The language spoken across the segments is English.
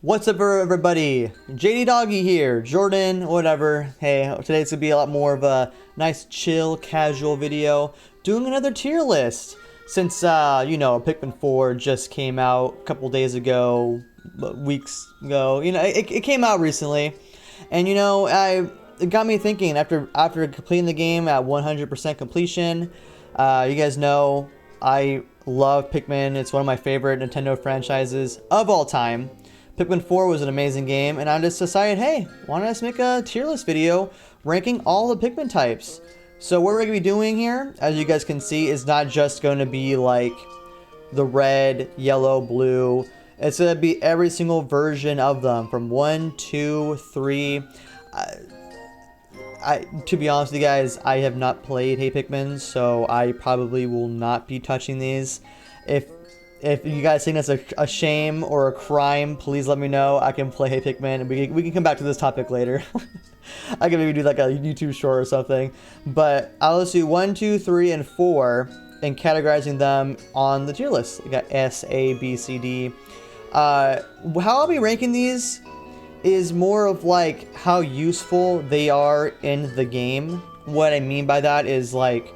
What's up everybody? JD Doggy here, Jordan, whatever. Hey, today's gonna be a lot more of a nice chill, casual video, doing another tier list. Since, Pikmin 4 just came out a couple days ago, weeks ago, it came out recently. And it got me thinking after completing the game at 100% completion. You guys know, I love Pikmin. It's one of my favorite Nintendo franchises of all time. Pikmin 4 was an amazing game, and I just decided, hey, why don't I just make a tier list video ranking all the Pikmin types? So what we're going to be doing here, as you guys can see, is not just going to be like the red, yellow, blue. It's going to be every single version of them from 1, 2, 3. To be honest with you guys, I have not played Hey Pikmin, so I probably will not be touching these. If you guys think that's a shame or a crime, please let me know. I can play Hey Pikmin, and we can come back to this topic later. I can maybe do like a YouTube short or something. But I'll just do 1, 2, 3, and 4 and categorizing them on the tier list. We got S, A, B, C, D. How I'll be ranking these is more of like how useful they are in the game. What I mean by that is, like,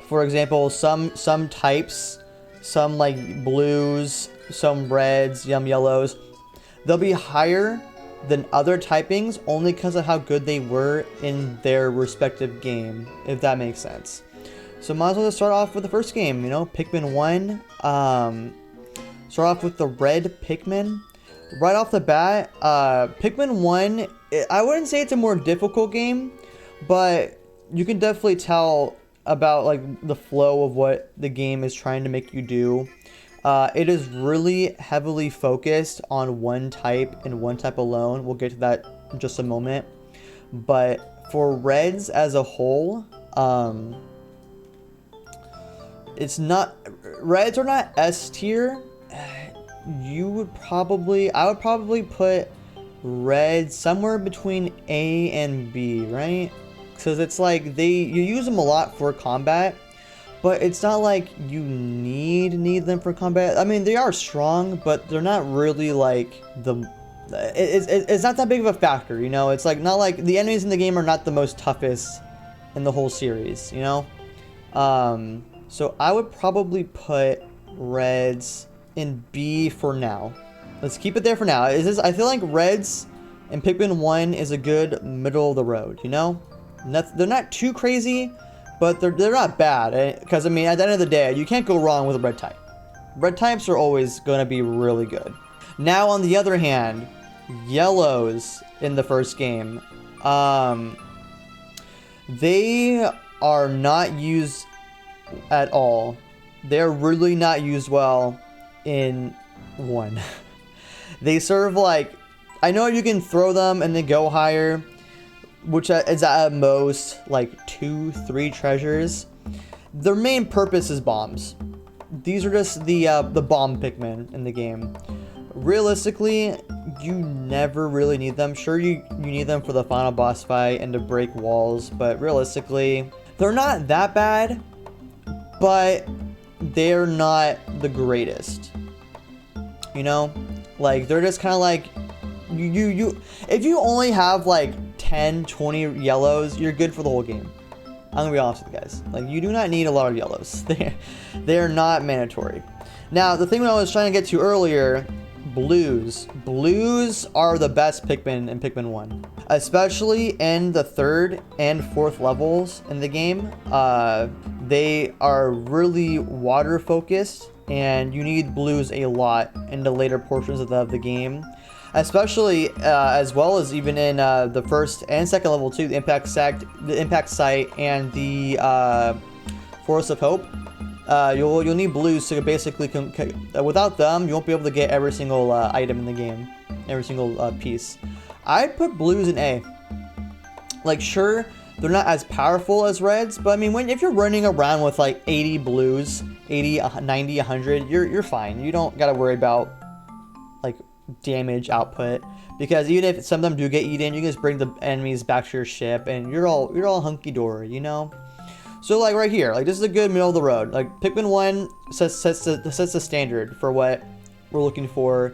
for example, some types, some like blues, some reds, some yellows, they'll be higher than other typings only because of how good they were in their respective game, if that makes sense. So might as well just start off with the first game, Pikmin 1. Start off with the red Pikmin. Right off the bat, Pikmin 1, I wouldn't say it's a more difficult game, but you can definitely tell about like the flow of what the game is trying to make you do. It is really heavily focused on one type and one type alone. We'll get to that in just a moment. But for reds as a whole, reds are not S tier. I would probably put red somewhere between A and B, right? Because it's like you use them a lot for combat, but it's not like you need them for combat. I mean, they are strong, but they're not really like it's not that big of a factor, It's like not like the enemies in the game are not the most toughest in the whole series, So I would probably put reds in B for now. Let's keep it there for now. I feel like reds and Pikmin 1 is a good middle of the road, They're not too crazy, but they're not bad. Because, I mean, at the end of the day, you can't go wrong with a red type. Red types are always going to be really good. Now, on the other hand, yellows in the first game. They are not used at all. They're really not used well in 1. They serve like... I know you can throw them and then go higher, which is at most like 2, 3 treasures. Their main purpose is bombs. These are just the bomb Pikmin in the game. Realistically, you never really need them. Sure, you need them for the final boss fight and to break walls, but realistically, they're not that bad, but they're not the greatest. Like, they're just kind of like, if you only have like 10, 20 yellows, you're good for the whole game. I'm gonna be honest with you guys. Like, you do not need a lot of yellows. They're not mandatory. Now, the thing I was trying to get to earlier, blues. Blues are the best Pikmin in Pikmin 1. Especially in the 3rd and 4th levels in the game. They are really water focused, and you need blues a lot in the later portions of the game. Especially as well as even in the 1st and 2nd level too, the impact site and the Forest of Hope. You'll need blues to basically without them you won't be able to get every single item in the game, every single piece. I'd put blues in A. Like, sure, they're not as powerful as reds, but I mean, if you're running around with like 80 blues, 80, 90, 100, you're fine. You don't gotta worry about like damage output, because even if some of them do get eaten, you can just bring the enemies back to your ship and you're all hunky-dory, So like right here, like this is a good middle of the road. Like Pikmin 1 sets the standard for what we're looking for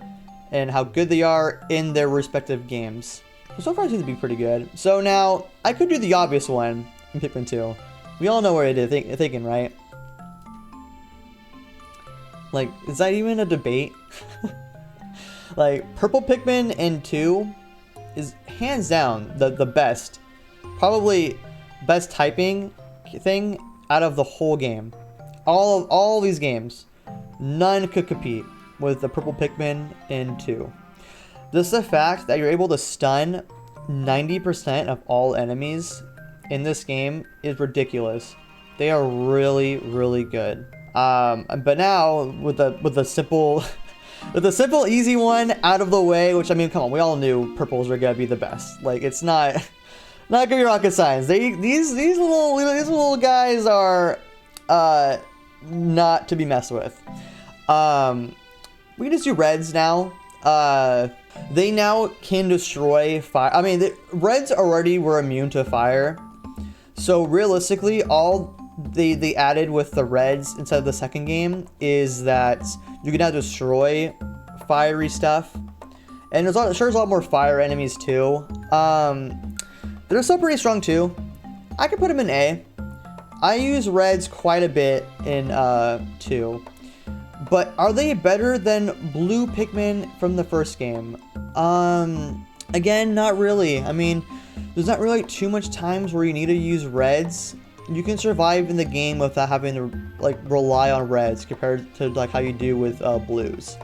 and how good they are in their respective games. So far it seems to be pretty good. So now, I could do the obvious one in Pikmin 2. We all know what it is thinking, right? Like, is that even a debate? Like, purple Pikmin in 2 is hands down the best. Probably best typing thing out of the whole game. All of these games. None could compete with the purple Pikmin in 2. Just the fact that you're able to stun 90% of all enemies in this game is ridiculous. They are really, really good. But now with the simple with the simple easy one out of the way, which I mean, come on, we all knew purples were gonna be the best. Like, it's not gonna be rocket science. These little guys are not to be messed with. We can just do reds now. They now can destroy fire. I mean, the reds already were immune to fire. So realistically, all they added with the reds inside of the second game is that you can now destroy fiery stuff. And there's a lot more fire enemies too. They're still pretty strong too. I could put them in A. I use reds quite a bit in 2. But are they better than blue Pikmin from the first game? Again, not really. I mean, there's not really too much times where you need to use reds. You can survive in the game without having to like rely on reds compared to like how you do with blues.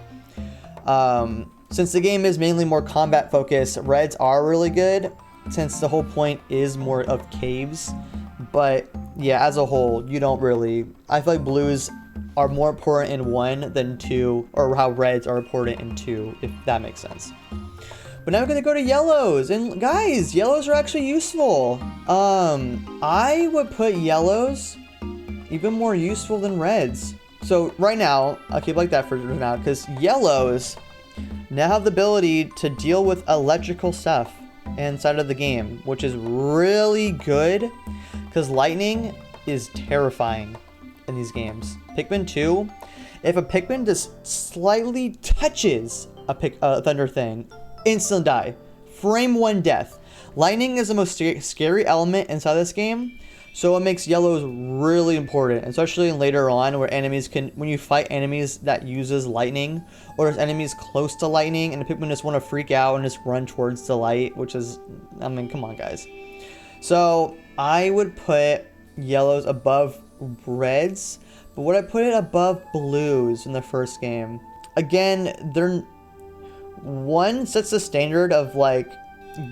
Since the game is mainly more combat focused, reds are really good since the whole point is more of caves. But yeah, as a whole, you don't really. I feel like blues are more important in 1 than 2, or how reds are important in 2, if that makes sense. But now we're gonna go to yellows, and guys, yellows are actually useful. I would put yellows even more useful than reds. So right now, I'll keep it like that for now, because yellows now have the ability to deal with electrical stuff inside of the game, which is really good, because lightning is terrifying in these games. Pikmin 2, if a Pikmin just slightly touches a thunder thing, instant die. Frame 1 death. Lightning is the most scary element inside this game, so it makes yellows really important, especially later on where enemies can, when you fight enemies that uses lightning, or there's enemies close to lightning and the Pikmin just want to freak out and just run towards the light, which is, I mean, come on guys. So I would put yellows above reds, but would I put it above blues in the first game? Again, they're, one sets the standard of like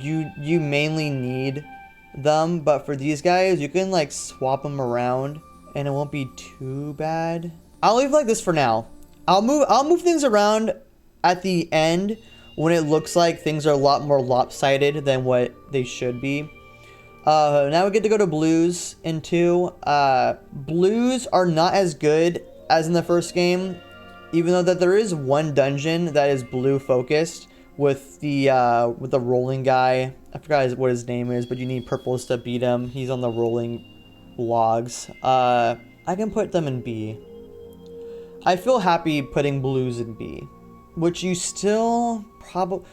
you mainly need them, but for these guys you can like swap them around and it won't be too bad. I'll leave it like this for now. I'll move things around at the end when it looks like things are a lot more lopsided than what they should be. Now we get to go to blues in 2. Blues are not as good as in the first game, even though that there is one dungeon that is blue focused with the rolling guy. I forgot what his name is, but you need purples to beat him. He's on the rolling logs. I can put them in B. I feel happy putting blues in B, which you still probably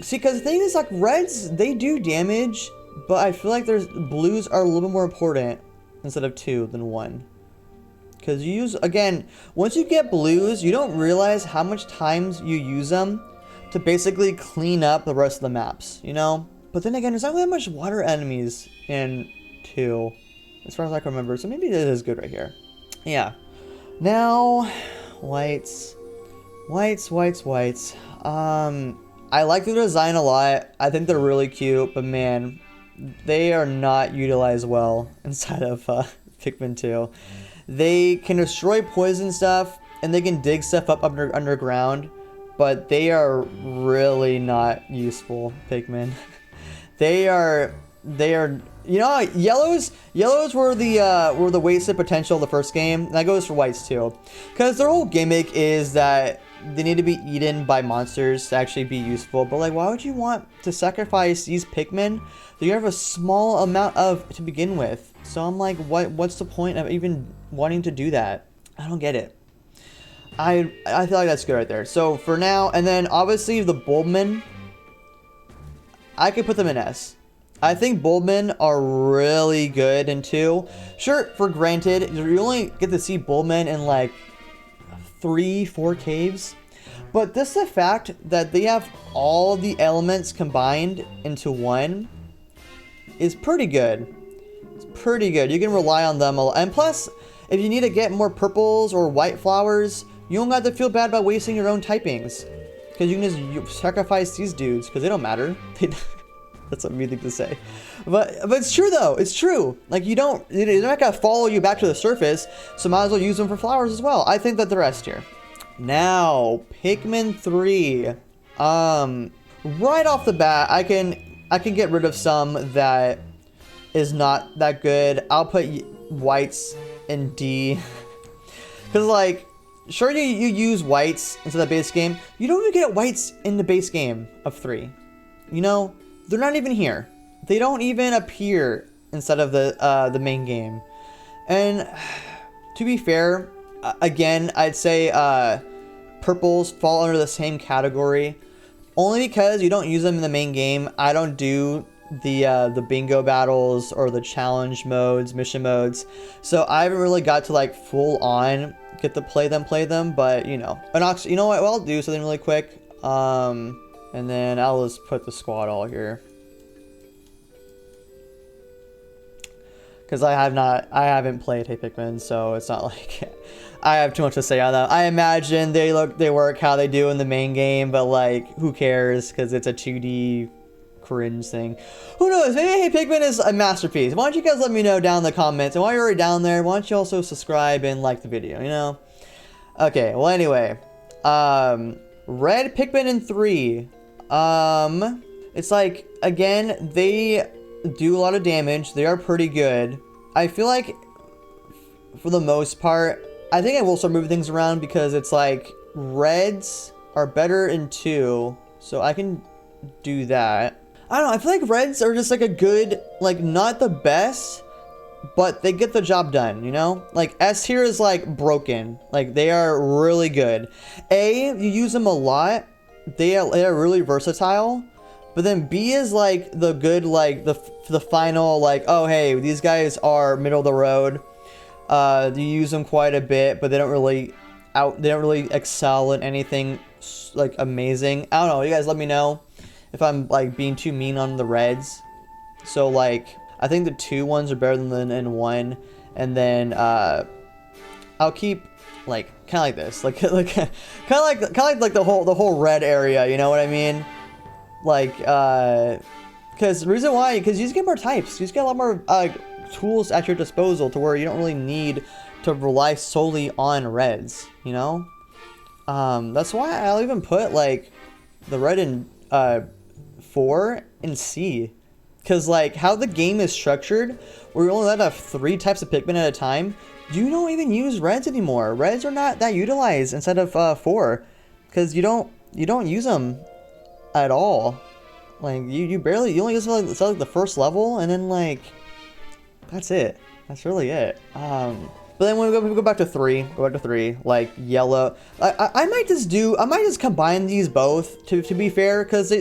see, because the thing is, like, reds, they do damage, but I feel like blues are a little bit more important instead of 2 than 1. Because you use, again, once you get blues, you don't realize how much times you use them to basically clean up the rest of the maps, you know? But then again, there's not really much water enemies in 2, as far as I can remember, so maybe it is good right here. Yeah. Now, whites. Whites. I like the design a lot. I think they're really cute, but man, they are not utilized well inside of Pikmin 2. They can destroy poison stuff, and they can dig stuff up underground, but they are really not useful Pikmin. They are, you know, yellows were the wasted potential of the first game, and that goes for whites too, because their whole gimmick is that they need to be eaten by monsters to actually be useful. But like, why would you want to sacrifice these Pikmin that you have a small amount of to begin with? So I'm like, what's the point of even wanting to do that? I don't get it. I feel like that's good right there. So for now, and then obviously the Bulbmin, I could put them in S. I think Bulbmin are really good in 2. Sure, for granted, you only get to see Bulbmin in like 3-4 caves. But this is the fact that they have all the elements combined into one is pretty good. It's pretty good. You can rely on them a lot. And plus, if you need to get more purples or white flowers, you don't have to feel bad about wasting your own typings. Because you can just sacrifice these dudes, because they don't matter. That's a mean thing to say. But it's true though, it's true. Like they're not gonna follow you back to the surface, so might as well use them for flowers as well. I think that the rest here. Now, Pikmin 3. Right off the bat, I can get rid of some that is not that good. I'll put whites in D. Cause like, sure you use whites into the base game. You don't even get whites in the base game of 3. You know, they're not even here. They don't even appear inside of the main game. And to be fair, again, I'd say purples fall under the same category. Only because you don't use them in the main game. I don't do the bingo battles or the challenge modes, mission modes. So I haven't really got to like full on get to play them, but you know. And you know what? Well, I'll do something really quick. And then I'll just put the squad all here. Because I haven't played Hey Pikmin, so it's not like I have too much to say on that. I imagine they work how they do in the main game, but like, who cares? Because it's a 2D cringe thing. Who knows? Maybe Hey Pikmin is a masterpiece. Why don't you guys let me know down in the comments? And while you're already down there, why don't you also subscribe and like the video, you know? Okay, well anyway. Red Pikmin in 3. It's like, again, they do a lot of damage. They are pretty good. I feel like, for the most part, I think I will start moving things around because it's like, reds are better in 2, so I can do that. I don't know, I feel like reds are just like a good, like not the best, but they get the job done, you know? Like S tier is like broken. Like they are really good. A, you use them a lot. They are really versatile. But then B is like the good, like the final, like, oh hey, these guys are middle of the road. You use them quite a bit, but they don't really excel in anything like amazing. I don't know. You guys let me know if I'm like being too mean on the reds. So like, I think the 2 ones are better than in 1, and then I'll keep like kind of like this, like kind of like the whole red area. You know what I mean? Like, because the reason why, because you just get more types. You just get a lot more tools at your disposal to where you don't really need to rely solely on reds, you know? That's why I'll even put, like, the red in 4 in C. Because, like, how the game is structured, where you're only allowed to have 3 types of Pikmin at a time, you don't even use reds anymore. Reds are not that utilized instead of 4. Because you don't use them at all. Like you only use like the first level, and then like that's it. That's really it. But then when we go back to 3, like yellow, I might just combine these both to be fair, because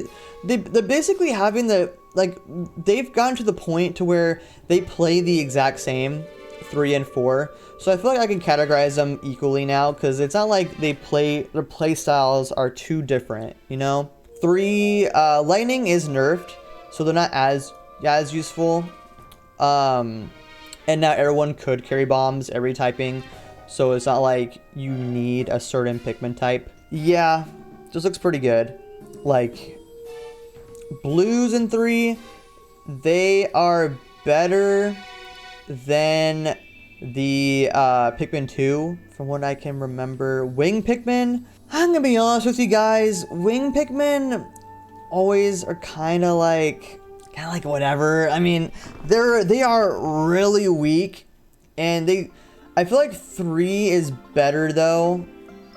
they're basically having they've gotten to the point to where they play the exact same, 3 and 4. So I feel like I can categorize them equally now, because it's not like their play styles are too different, you know? 3, lightning is nerfed, so they're not as useful. And now everyone could carry bombs every typing, so it's not like you need a certain Pikmin type. Yeah, this looks pretty good. Like, blues in 3, they are better than the Pikmin 2, from what I can remember. Wing Pikmin, I'm gonna be honest with you guys, Wing Pikmin always are kind of like whatever. I mean, they are really weak, and I feel like 3 is better though.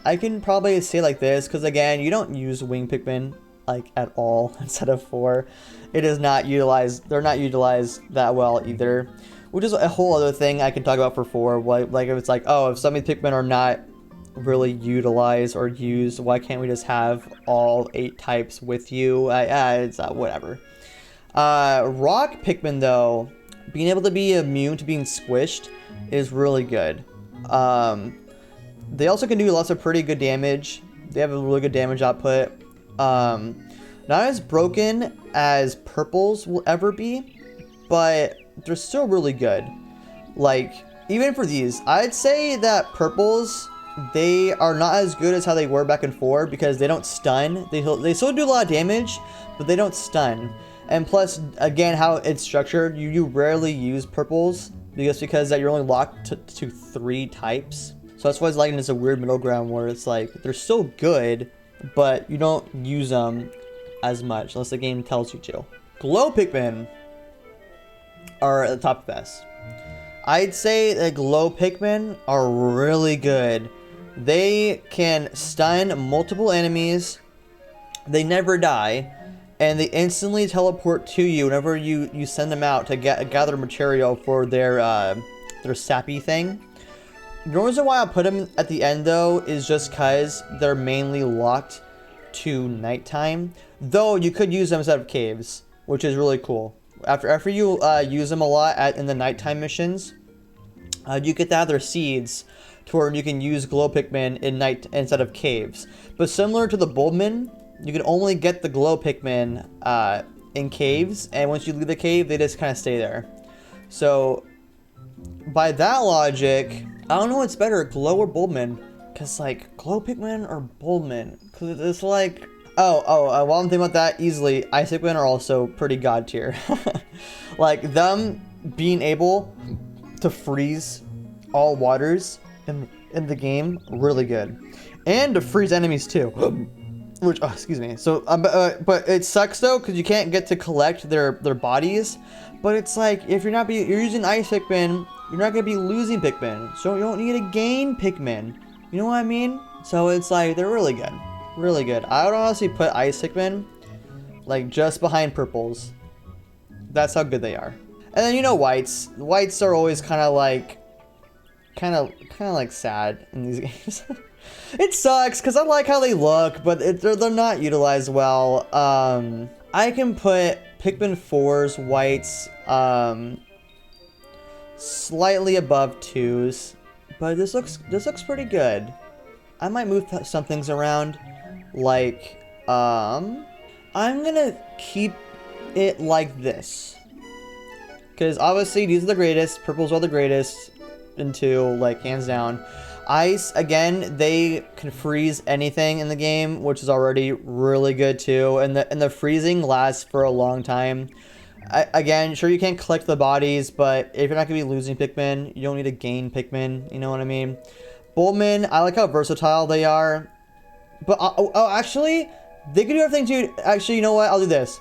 I can probably say like this, because again, you don't use Wing Pikmin like at all instead of 4. It is not utilized. They're not utilized that well either, which is a whole other thing I can talk about for 4. Like if it's like, oh, if some of these Pikmin are not really utilized or used. Why can't we just have all 8 types with you? It's whatever. Rock Pikmin, though, being able to be immune to being squished is really good. They also can do lots of pretty good damage. They have a really good damage output. Not as broken as purples will ever be, but they're still really good. Like, even for these, I'd say that purples, they are not as good as how they were back in 4 because they don't stun. They still do a lot of damage, but they don't stun. And plus, again, how it's structured, you rarely use purples because that you're only locked to 3 types. So that's why it's lighting is a weird middle ground where it's like they're still good, but you don't use them as much unless the game tells you to. Glow Pikmin are at the top best. I'd say that Glow Pikmin are really good. They can stun multiple enemies, they never die, and they instantly teleport to you whenever you send them out to gather material for their sappy thing. The reason why I put them at the end, though, is just because they're mainly locked to nighttime. Though you could use them instead of caves, which is really cool. After you use them a lot in the nighttime missions, you get to have their seeds to where you can use Glow Pikmin in night instead of caves. But similar to the Bulbmin, you can only get the Glow Pikmin in caves, and once you leave the cave, they just kind of stay there. So by that logic, I don't know what's better, Glow or Bulbmin, because like Glow Pikmin or Bulbmin, because it's like while I'm thinking about that, easily Ice Pikmin are also pretty god tier. Like them being able to freeze all waters in the game, really good, and to freeze enemies too. Which, excuse me. So, but it sucks though because you can't get to collect their bodies. But it's like if you're using Ice Pikmin, you're not gonna be losing Pikmin, so you don't need to gain Pikmin. You know what I mean? So it's like they're really good, really good. I would honestly put Ice Pikmin like just behind purples. That's how good they are. And then you know whites. Whites are always kind of like sad in these games. It sucks because I like how they look, but they're not utilized well. I can put Pikmin 4's whites slightly above 2's, but this looks pretty good. I might move some things around, like I'm gonna keep it like this because obviously these are the greatest. Purples are the greatest in 2, like hands down. Ice, again, they can freeze anything in the game, which is already really good too. And the freezing lasts for a long time. Again, sure, you can't collect the bodies, but if you're not going to be losing Pikmin, you don't need to gain Pikmin. You know what I mean? Bulbmin, I like how versatile they are. But, actually, they can do everything too. Actually, you know what? I'll do this.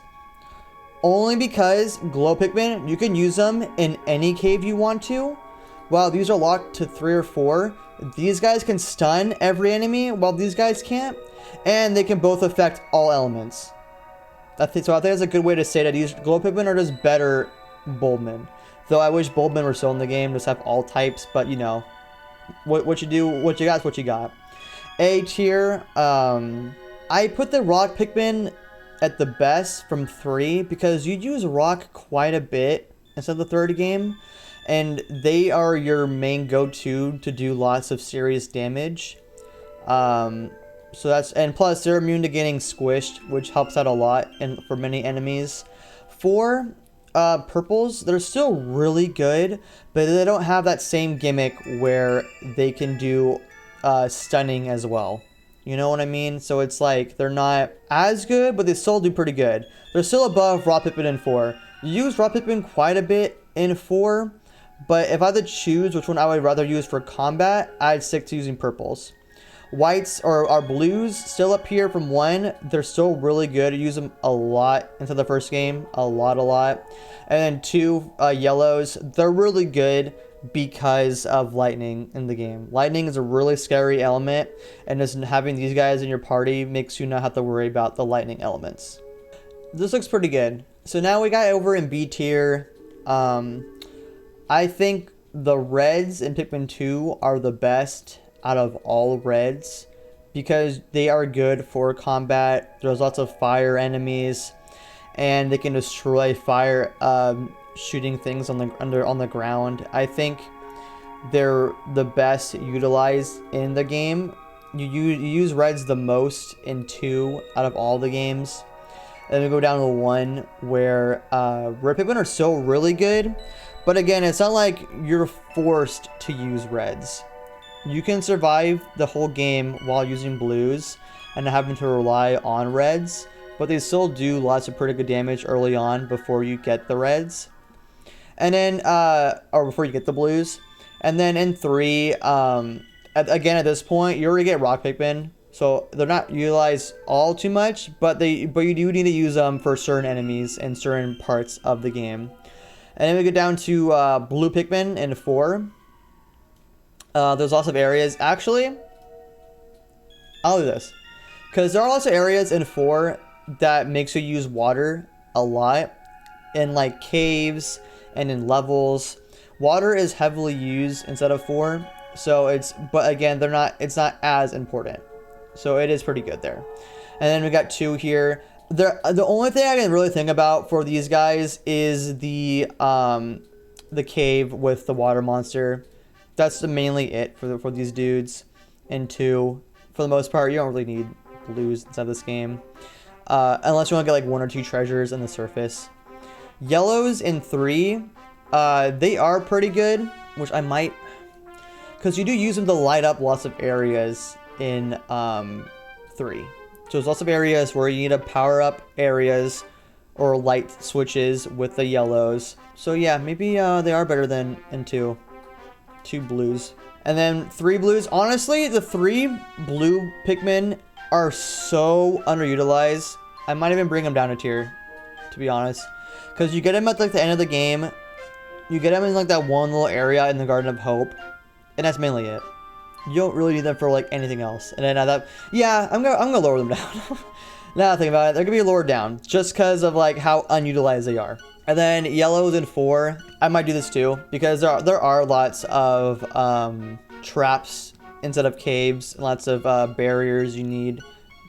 Only because Glow Pikmin, you can use them in any cave you want to. While these are locked to 3 or 4, these guys can stun every enemy while these guys can't. And they can both affect all elements. So I think that's a good way to say that these Glow Pikmin are just better Bulbmin. Though I wish Bulbmin were still in the game, just have all types, but you know. What you do, what you got is what you got. A tier, I put the Rock Pikmin at the best from 3 because you use Rock quite a bit instead of the third game. And they are your main go-to to do lots of serious damage. So that's, and plus they're immune to getting squished, which helps out a lot for many enemies. 4 purples, they're still really good, but they don't have that same gimmick where they can do stunning as well. You know what I mean? So it's like they're not as good, but they still do pretty good. They're still above Raw Pikmin in 4. You use Raw Pikmin quite a bit in 4. But if I had to choose which one I would rather use for combat, I'd stick to using purples. Whites or blues still up here from 1. They're still really good. I use them a lot into the first game. A lot. And then 2, yellows. They're really good because of lightning in the game. Lightning is a really scary element. And just having these guys in your party makes you not have to worry about the lightning elements. This looks pretty good. So now we got over in B tier. I think the reds in Pikmin 2 are the best. out of all reds because they are good for combat. There's lots of fire enemies, and they can destroy fire shooting things on the ground. I think they're the best utilized in the game. You use reds the most in 2 out of all the games. And then we go down to 1 where red Pikmin are still really good. But again, it's not like you're forced to use reds. You can survive the whole game while using blues and not having to rely on reds. But they still do lots of pretty good damage early on before you get the reds. And then, or before you get the blues. And then in 3, again at this point, you already get rock Pikmin. So they're not utilized all too much, but you do need to use them for certain enemies and certain parts of the game. And then we go down to blue Pikmin in 4. There's lots of areas. Actually, I'll do this. Because there are lots of areas in 4 that makes you use water a lot. In like caves and in levels. Water is heavily used instead of 4. So but again, it's not as important. So it is pretty good there. And then we got 2 here. The only thing I can really think about for these guys is the cave with the water monster. That's mainly it for these dudes. And 2, for the most part, you don't really need blues inside this game. Unless you want to get like 1 or 2 treasures on the surface. Yellows in 3, they are pretty good, which I might, because you do use them to light up lots of areas in 3. So there's lots of areas where you need to power up areas or light switches with the yellows. So yeah, maybe they are better than in 2 blues. And then 3 blues. Honestly, the 3 blue Pikmin are so underutilized. I might even bring them down a tier, to be honest. Because you get them at like the end of the game. You get them in like that one little area in the Garden of Hope. And that's mainly it. You don't really need them for like anything else. And then I'm gonna lower them down. Now that I think about it, they're gonna be lowered down. Just because of like how unutilized they are. And then yellows in 4. I might do this too. Because there are lots of traps instead of caves. And lots of barriers you need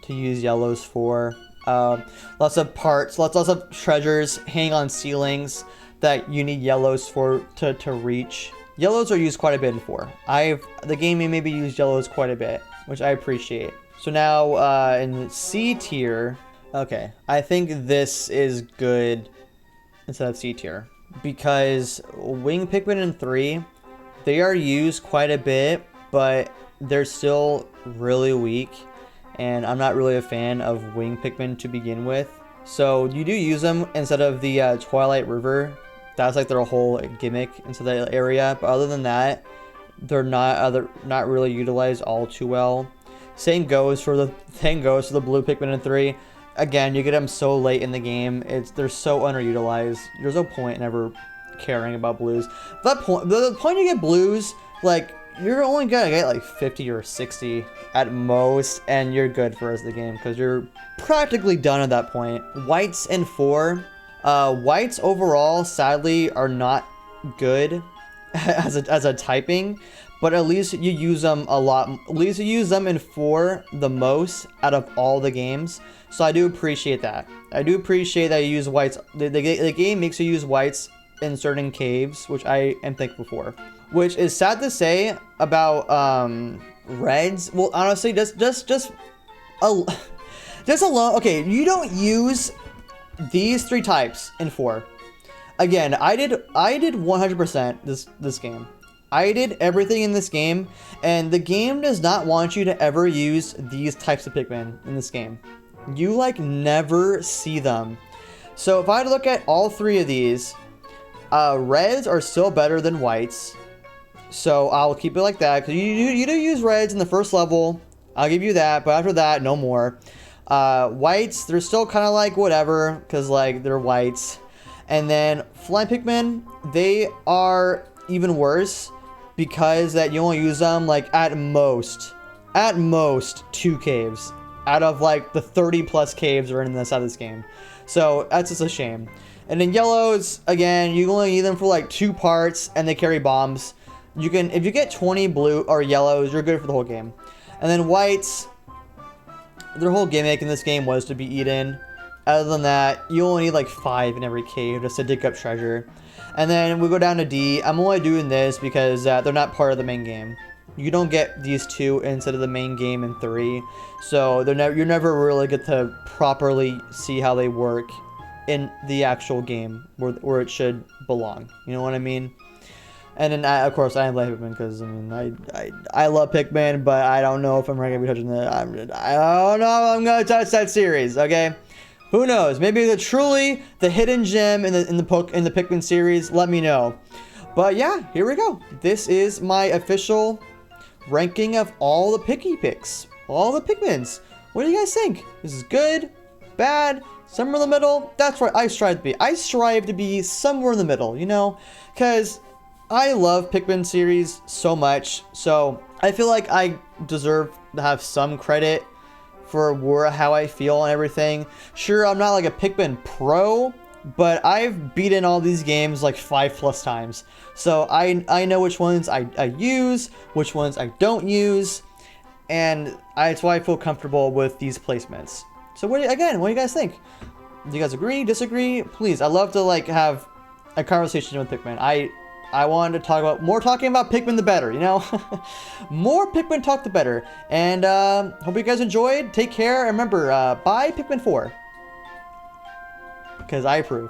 to use yellows for. Lots of parts, lots of treasures hanging on ceilings that you need yellows to reach. Yellows are used quite a bit in 4. The game maybe used yellows quite a bit, which I appreciate. So now in C tier, okay, I think this is good instead of C tier because wing Pikmin in 3, they are used quite a bit, but they're still really weak. And I'm not really a fan of wing Pikmin to begin with. So you do use them instead of the Twilight River. That's like their whole gimmick into that area. But other than that, they're not really utilized all too well. Same goes for the blue Pikmin in 3. Again, you get them so late in the game. They're so underutilized. There's no point in ever caring about blues. The point you get blues, like, you're only gonna get like 50 or 60 at most, and you're good for the rest of the game because you're practically done at that point. Whites in 4. Whites overall, sadly, are not good as a typing, but at least you use them a lot. At least you use them in 4 the most out of all the games. So I do appreciate that. I do appreciate that you use whites. The game makes you use whites in certain caves, which I am thankful for. Which is sad to say about reds. Well, honestly, just alone. Okay, you don't use these 3 types in 4. Again, I did 100% this game. I did everything in this game, and the game does not want you to ever use these types of Pikmin in this game. You like never see them. So if I look at all 3 of these, reds are still better than whites. So I'll keep it like that, because you do use reds in the first level. I'll give you that, but after that, no more. Whites, they're still kind of like whatever, because like they're whites. And then flying Pikmin, they are even worse, because that you only use them like at most 2 caves out of like the 30 plus caves are in this side of this game. So that's just a shame. And then yellows, again, you only need them for like 2 parts, and they carry bombs. You can, if you get 20 blue or yellows, you're good for the whole game. And then whites, their whole gimmick in this game was to be eaten. Other than that, you only need like 5 in every cave just to dig up treasure. And then we go down to D. I'm only doing this because they're not part of the main game. You don't get these 2 instead of the main game in 3. So you never really get to properly see how they work in the actual game where it should belong. You know what I mean? And then, of course, I play Pikmin because, I mean, I love Pikmin, but I don't know if I'm going to be touching I don't know if I'm going to touch that series, okay? Who knows? Maybe they're truly the hidden gem in the Pikmin series. Let me know. But yeah, here we go. This is my official ranking of all the Picky Picks. All the Pikmins. What do you guys think? This is good? Bad? Somewhere in the middle? That's right, I strive to be. I strive to be somewhere in the middle, you know? Because I love Pikmin series so much, so I feel like I deserve to have some credit for how I feel and everything. Sure, I'm not like a Pikmin pro, but I've beaten all these games like 5+ times. So I know which ones I use, which ones I don't use, and that's why I feel comfortable with these placements. So what do you guys think? Do you guys agree, disagree? Please, I love to like have a conversation with Pikmin. I wanted to talk about talking about Pikmin the better, you know? More Pikmin talk the better. And hope you guys enjoyed. Take care. And remember, buy Pikmin 4. Because I approve.